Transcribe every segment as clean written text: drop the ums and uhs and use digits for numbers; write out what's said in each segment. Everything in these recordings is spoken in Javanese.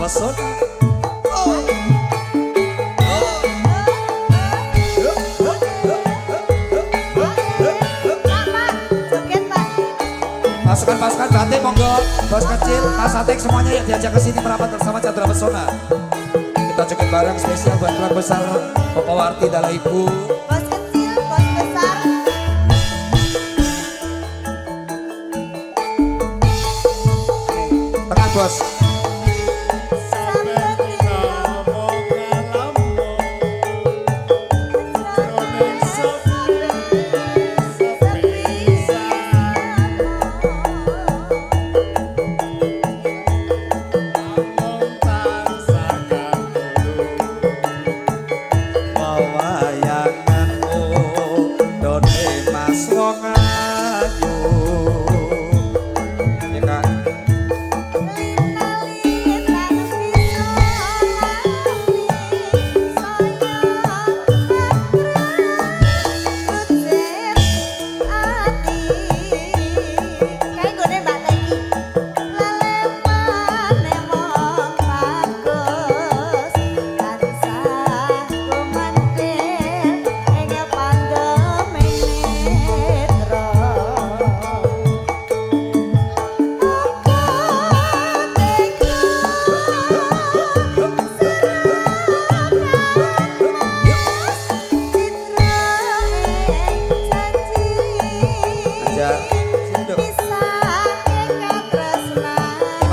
Pesona. Pasukan batik monggo, bos kecil, mas atik semuanya yang diajak ke sini merapat bersama Chandra Pesona. Kita joget bareng spesial buat keluarga besar Bapak Warti dan Ibu. Bos kecil, bos besar. Tengah bos.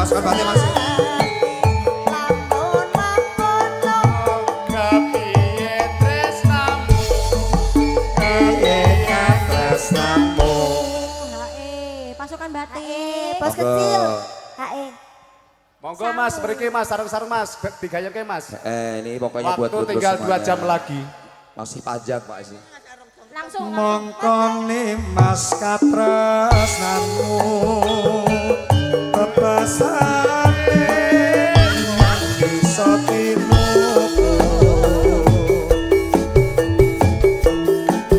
Pasukan batik mas. Pasukan batik, bos kecil. Hae. Monggo mas, beriki mas, sarung-sarung mas, digayang ke mas. Ini pokoknya buat waktu tinggal 2 jam lagi. Masih panjang pak sih. Langsung. Mongkoni mas katresnanmu bebasane bisa tinuku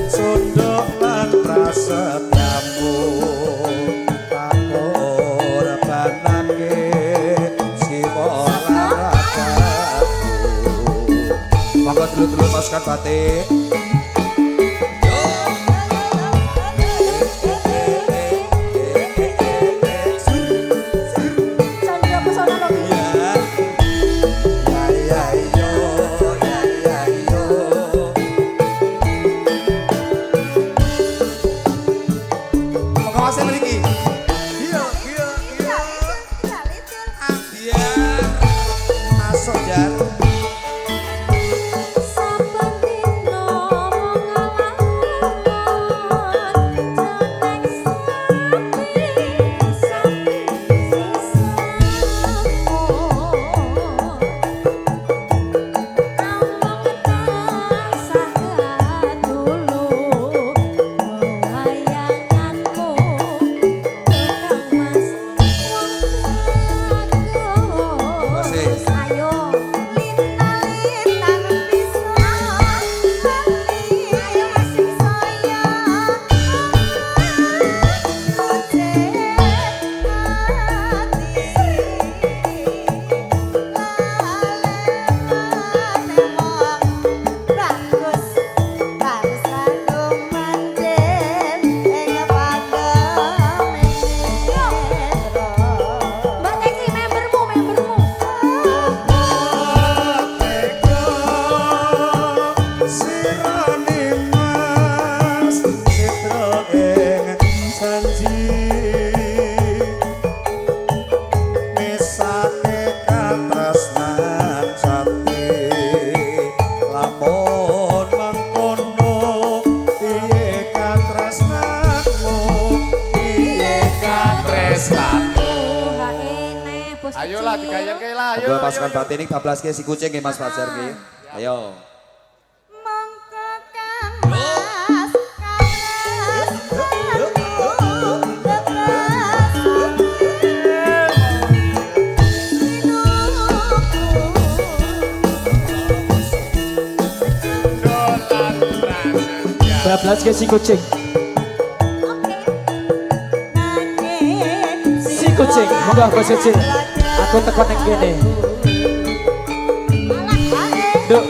sunduk lan prasetyamu aku rebanake siwa laragaku. Monggo dulu-dulu pasukan batik. Ayolah digayang ke lah, ayo. Pasukan batik ini 12 ke si kucing ya Mas Fajar ki. Ayo. Bablas ke si kucing. Si kucing, munggah bos kecil. Aku tekan yang gini. Duk.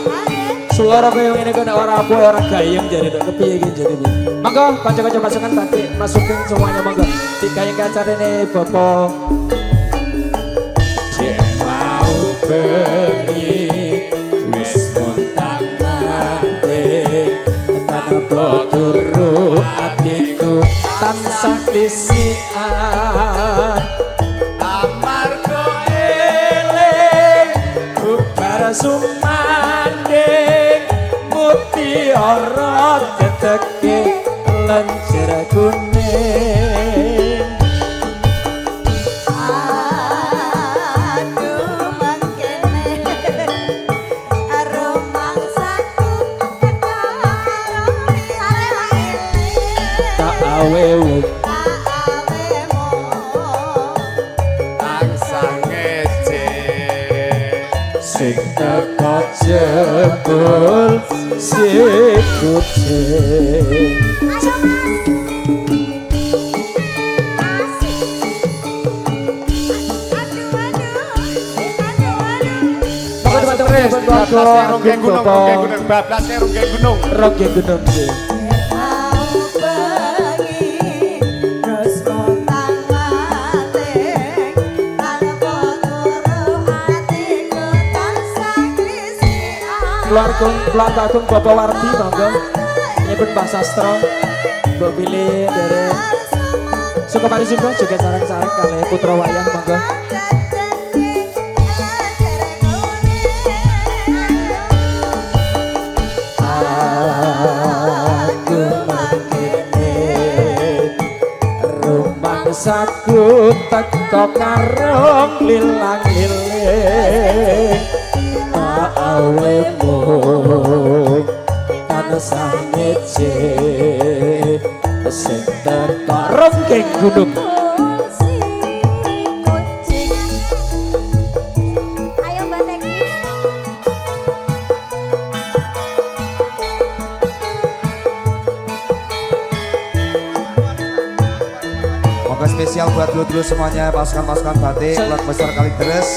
Suara kaya ngene kok nek ora apa ora gayeng jare Duk. Kepiye iki jare iki? Monggo kanca-kanca pasukan batik masukin semuanya monggo. Digayeng acarane Bapak. Yen mau bengi wis montang ate tanpa turu atiku tansah disian amarga eling bubar sumanding mutiara teteke lencer kuning Aduh mangkene aromangsaku tak awewu Tansah ngece. sing teko jebul sikute Bablasnya Rongge Gunung, Rongge Gunung, bablasnya Rongge Gunung. Rongge Gunung sih. Keluarga Agung Bapak Wardi monggo nyebut Mbah Sastro Mbok pilih dari Sukamari Sumba juga sarang-sarang kali Putra Wayang monggo aku mangkene rumangsaku teko karong lilang-liling awemu tansah ngece sing teko Rongge Gunung Ayo Mbak Teki. Moga spesial buat dulu semuanya pasukan-pasukan batik keluarga besar Kalideres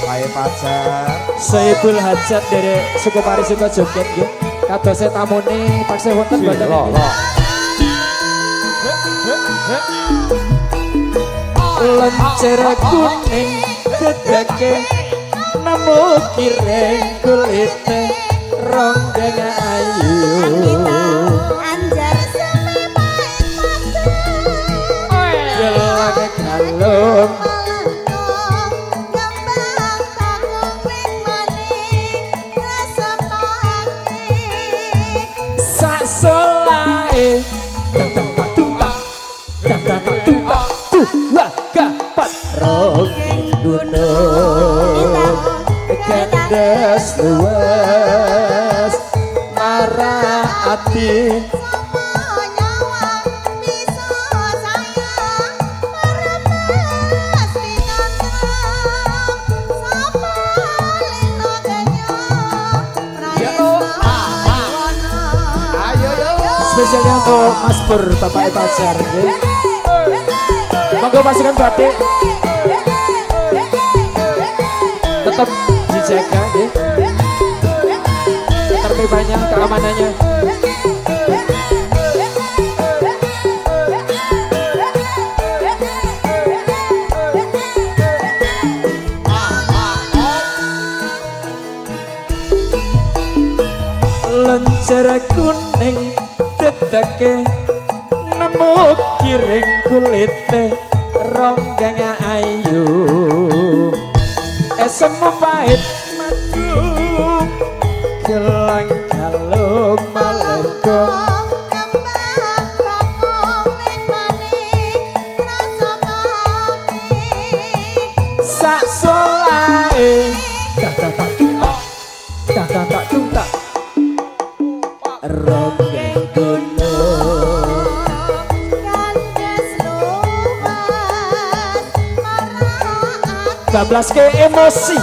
Pae Pacar Saiful Hajat dari Sukamari Sumba Joget nggih kadose tamune taksih wonten mboten lencer kuning dedeke nemu kireng kulite ronggeng ayu Anjar gelage kalung sak solae kapat Rongge Gunung kandas luas marah ati spesialnya untuk Mas Pur Bapak Pacar nggih. Monggo pasukan batik tetap dijaga nggih. Tertibannya keamanannya. Lencer kuning dedeke nemu kiring kulite ronggeng ayu esemu pahit madu gelang kalung malengko sak solae tak tuntak Rongge Gunung bablas ke emosi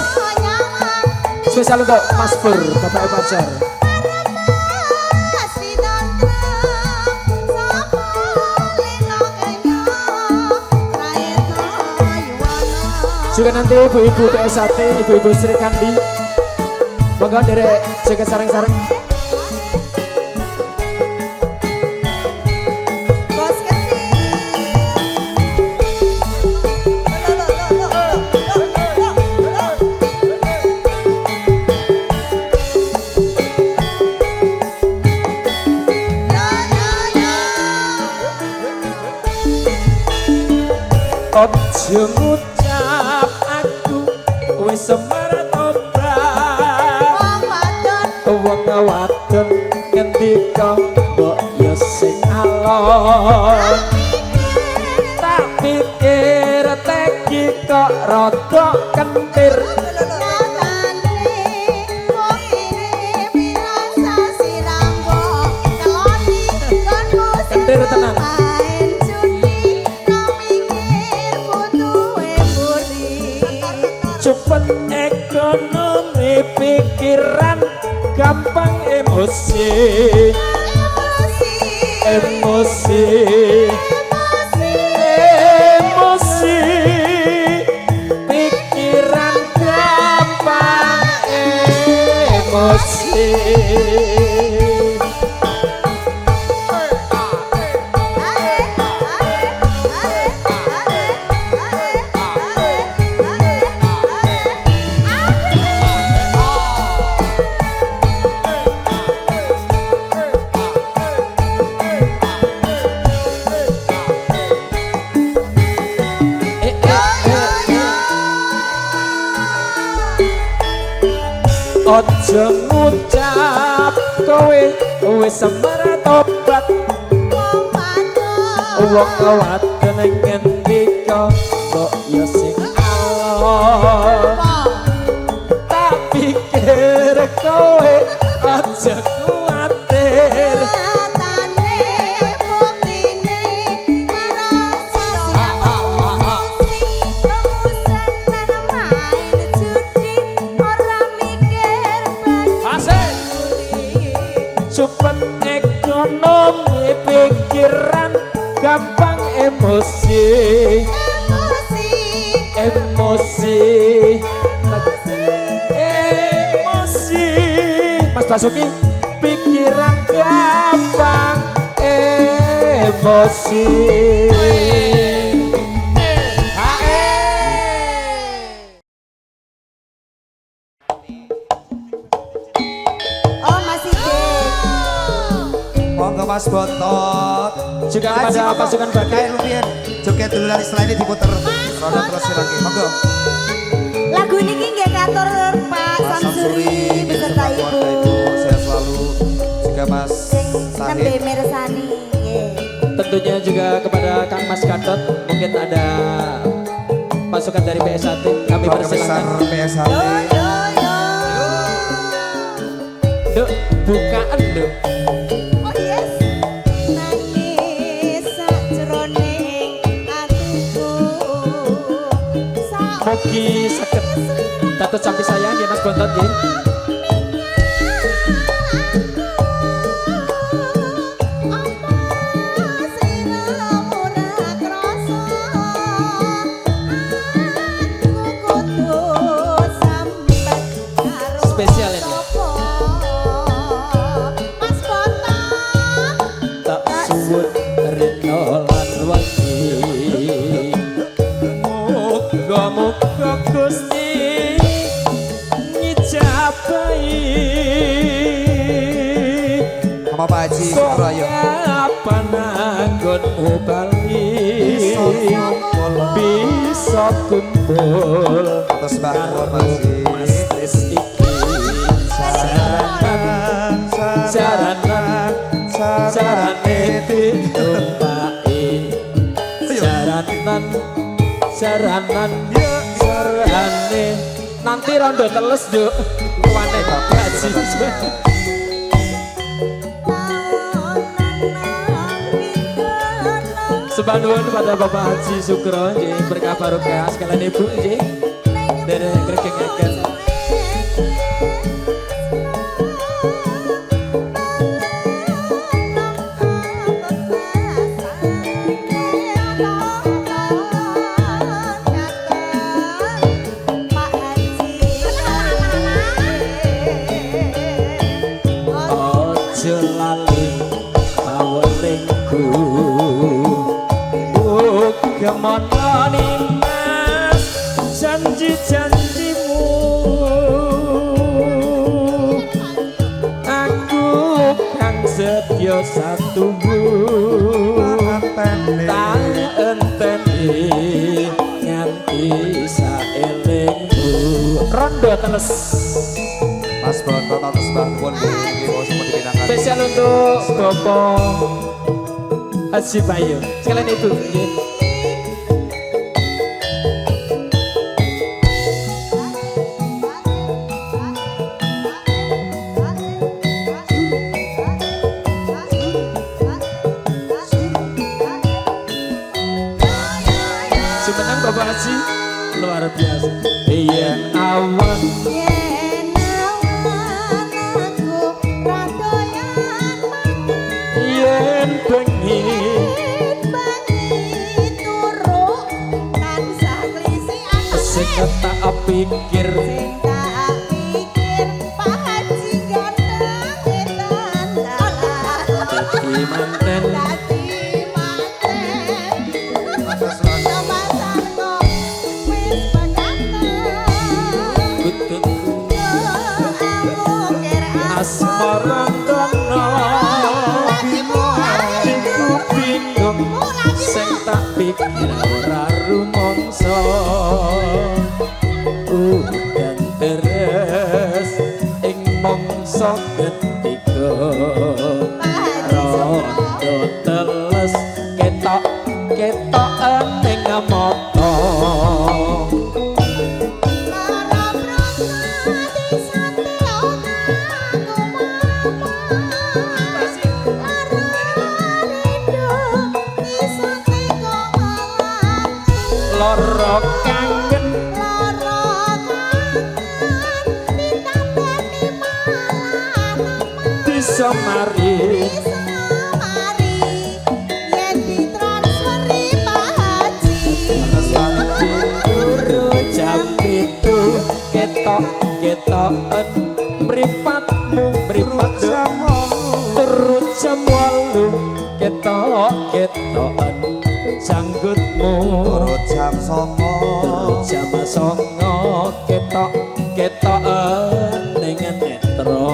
spesial untuk Mas Pur Bapak Pacar juga nanti ibu-ibu PS1 ibu-ibu Sri Kandi Monggo derek joget sareng-sareng. Bos kecil. Ojo ngucap aku wis semerat obrak. Wong wadon ngendika mbok ya sing alon. Tak pikir teki kok rada kentir. Kentir tenan. Cepet ekonomi pikiran gampang emosi. Emosi. Emosi. Pikiran gampang emosi. Ojo ngucap kowe wis semerat obat. Wong wadon ngendika kok ya sing alon. Tak pikir kowe aja kuwatir. Cepet ekonomi pikiran gampang emosi. Emosi. Emosi. Mas Basuki pikiran gampang emosi. Oh masih dek. Monggo Mas Bontot. Juga kepada pasukan Bakri. Kayak Rupian. Joget dulu dari setelah ini diputer. Roda terus lagi. Monggo. Lagu ini nggih katur Pak Mas Samsuri beserta beserta Ibu. keluarga Ibu. Sehat selalu. Juga Mas Sing nembe Sahid. mirsani nggih. Tentunya juga kepada Kang Mas Gatot, mungkin ada pasukan dari PS1, kami Keluarga besar persilakan. PSHT. Duk, bukaan duk. Oh yes. Nangis sajroning atiku. Mugi saged dados sampai sayang ya Mas Bontot nggih. Spesial ini. Mas Bontot. Tak suwun rino lan wangi. Muga-muga Gusti ngijabahi. Sama Pak Haji Suproyo. Pananggon bali bisa kumpul Atas Mbak Informasi. Mas Tris iki jarane ditumpaki jaranan jarane nanti rondo teles Juk ruane Bapak Haji. Sembah nuwun pada Bapak Haji Sukro nggih berkah barokah sekalian Ibu nggih dari gregengaken. Kemana nih mas janji-janjimu aku kang setia satu tak enteni nganti saelingmu rondo teles Mas Bono terus bangun di bawah semua dipindahkan. spesial untuk Bapak Haji Bayu sekalian itu ya. Semenang Bapak Haji luar biasa. Iya awan Yen awan aku radoyan mangan yen bengi bengi turu tansah klisian sing tak pikir sing tak pikir Pak Haji ganteng edan dadi manten dadi manten Nomasan kok wis pegatan kututku amukir asmara kono atiku bingung sing tak pikir ora rumangsa udan terus ing mangsa ketika rondo teles ketok ning mata lara kangen bisa mari Guru jam itu ketok-ketokan mripatmu turut jam 8 ketok-ketokan janggutmu Turut jam 9 turut jam 9 ketok-ketokan ning netro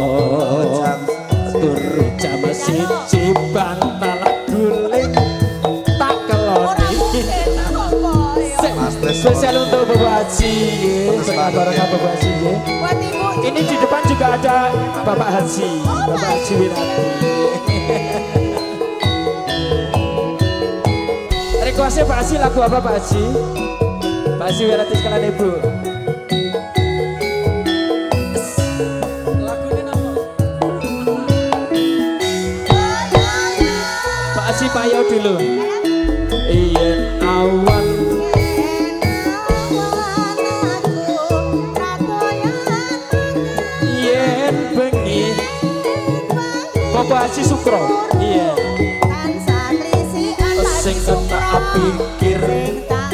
turut jam 1 bantal guling tak keloni spesial untuk Bapak Haji semangat bareng Bapak Haji ya. Ini di depan juga ada Bapak Haji Bapak Haji Wirati requestnya Pak Haji lagu apa Pak Haji Pak Haji Wirati sekalian ibu lagunya apa Pak Haji Payo dulu iya awan yen bengi Bapak Haji Sukro iya sing tak pikir Pak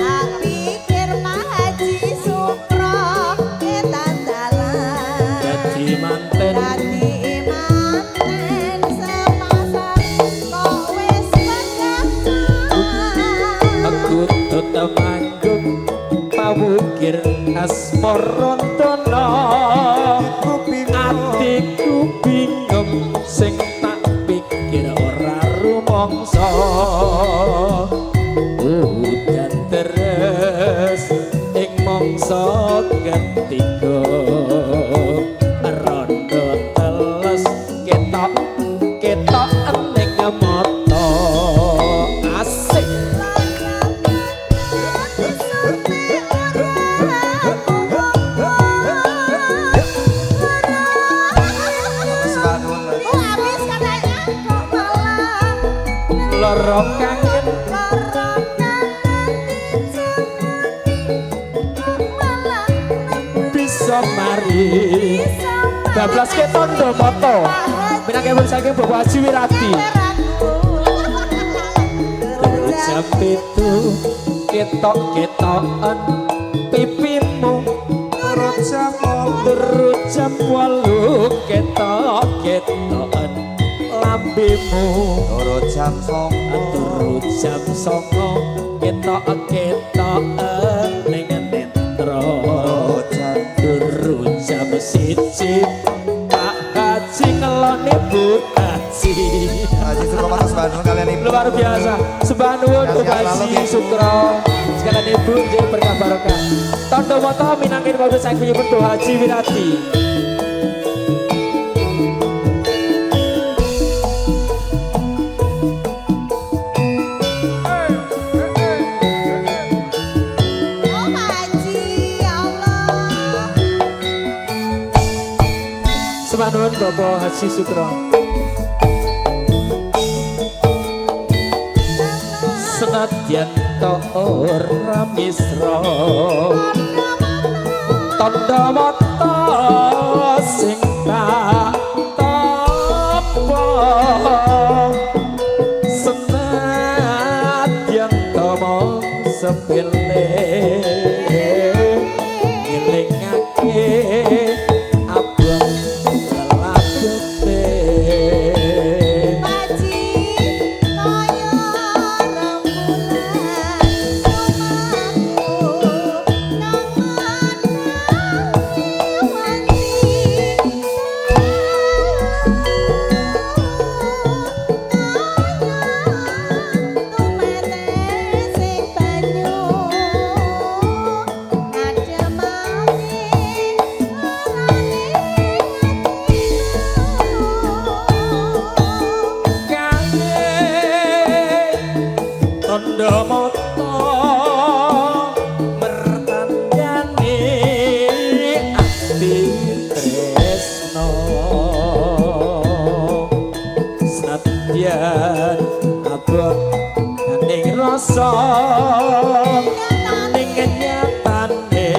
Haji Sukro ketan dalan dadi manten dadi manten sepasang kok wis pegatan aku tetep manggung pawukir asmarantono atiku bingung sing tak pikir ora rumangsa udan terus ing mangsa ketiga rondo teles ketok ning mata asik lara kangen bisa mari bablas ke tondo moto pinake pun saking Bapak Haji Wirati jam itu ketok-ketokan pipimu turut jam 8 ketok-ketokan lampu lambimu Turut jam song turut jam 09 ketok-ketok ning netra Turut jam turut jam 1 Pak Haji ngelone Bu Haji Haji Sukomatos Bandung kalian ibu luar biasa sembah nuwun Bu Haji Sukro sekalian ibu nggih berkah barokah tondo moto minangkin kode saking Bu Haji Wirati Oh Pak Haji, ya Allah. sembah nuwun Bapak Haji Sukro senadyan to ora misra tanda mata sing tak tapa senadyan to sepele ngilingake abang lelagote Pak Haji, kaya rembulan rumahku Tondo moto mertandani ati tresno senadyan abot ning rasa ning nyatane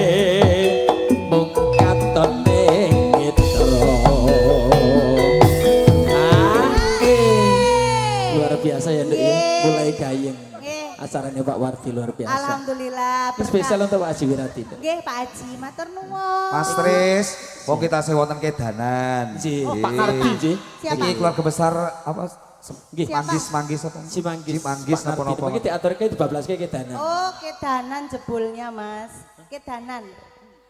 mung katon ning mitra luar biasa ya Nduk ya mulai gayeng acaranya Pak Wardi luar biasa. Alhamdulillah. Ini spesial untuk Pak Haji Wirati. Nggih Pak Haji, matur nuwun. Mas Tris mau kita sewonten kedanan Ji, Pak Nardi Ji. Siapa? Ini keluarga besar apa? Nggih. Manggis apa? Si Manggis. Manggis Pak apa Nardi. napa? Mungkin diaturke dibablaske kedanan. Oh, kedanan jebulnya Mas. Kedanan.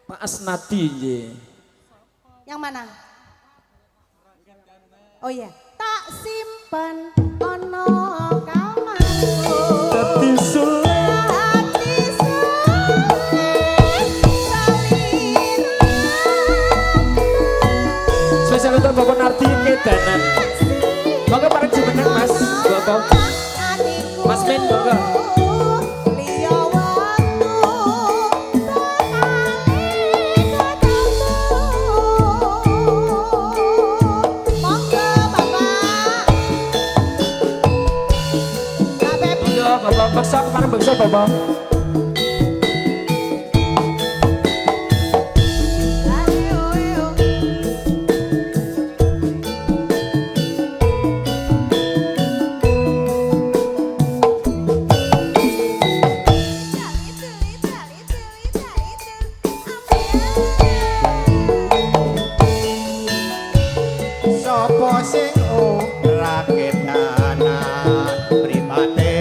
Pak Asnadi nggih. Yang mana? Oh iya. Tak simpan ono kamarku. Dadi sulih Hati salira. spesial untuk Bapak Nardi kedanan. Monggo pareng jumeneng Mas. Bapak. Adikku. Mas Min, monggo. Liya waktu monggo Bapak. Kabeh Iya, Bapak beksa pareng beksa Bapak. ayo ayo. Sopo sing ora kedanan pripate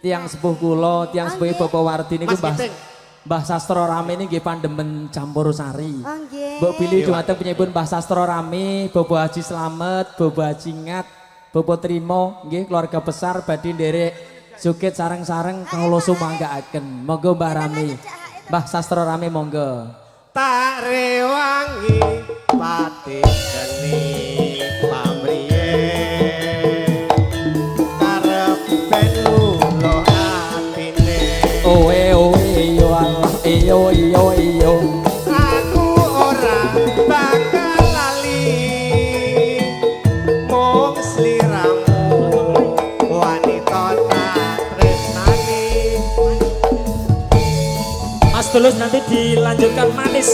tiang sepuh kula, tiang sepuh Bapak Wardi niku Mas Mbah Giting. Mbah Sastro Rame ini nggih pandemen campur sari. Oh nggih. Mbok pilih dumateng penyebut Mbah Sastro Rame, Bapak Haji Slamet, Bapak Haji Ngat, Bapak Trimo, nggih keluarga besar badhe nderek sukit sareng-sareng kawula sumanggaaken. Monggo Mbah Rame. Mbah Sastro Rame monggo. Tak rewangi pati geni pamriye karep ben lulo atine Oe yo Allah iyo iyo. aku ora bakal lali mung sliramu wanita tak tresnani. Mas Tulus nanti dilanjutkan manis.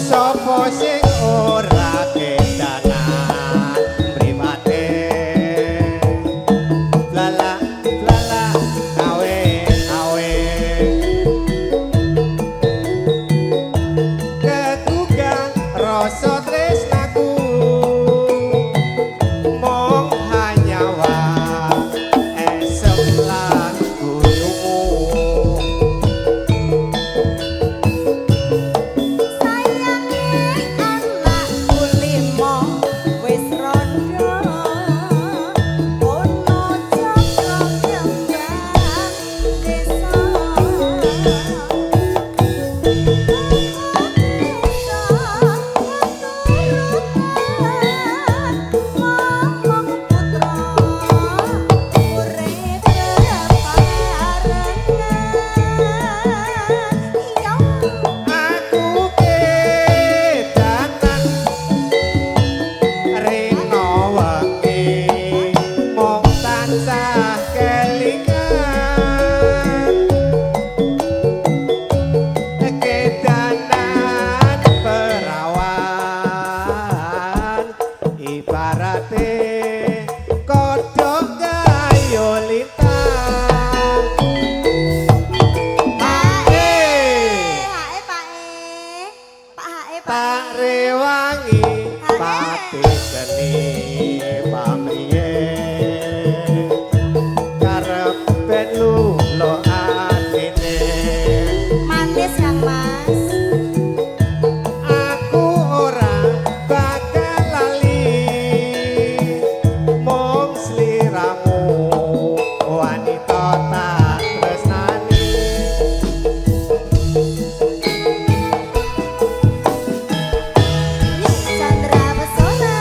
Sopo sing ora kedanan mripate lala lala awe awe ketugang rasa tresnaku mong hanyawa esem lan guyumu. Aku kedanan rino wengi mung tansah kelingan kedanan perawan ibarate kodhok gayo lintang. Tak rewangi pati geni pamriye karep ben lulo atine Manis Kang Mas. aku ora bakal lali mung sliramu wanita tak tresnani. Chandra Pesona.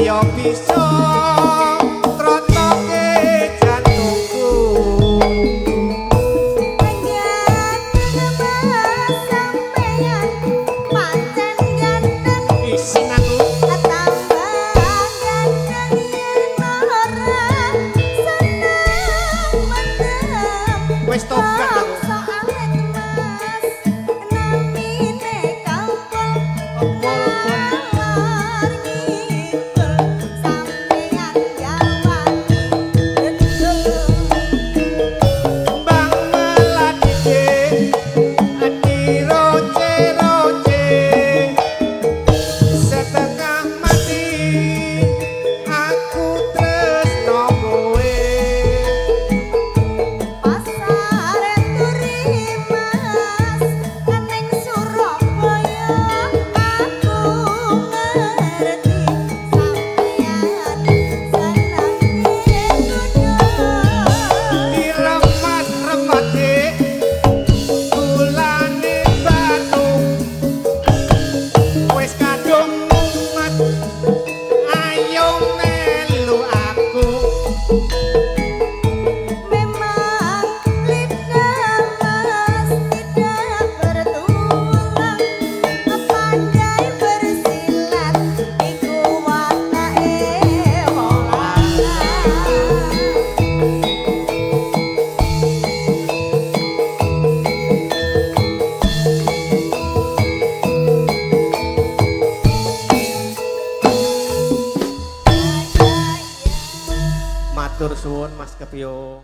supaya bisa trotoke jantungku. Isin aku wis tobat aku. Mbang meladike ati roce-roce setengah mati aku tresno kowe. Diremat-remate kulane batu wis kadung mumet ayo melu aku. Memang lidah mas tidak bertulang, pandai bersilat iku watake wong lanang. Matur suwun Mas Kepio.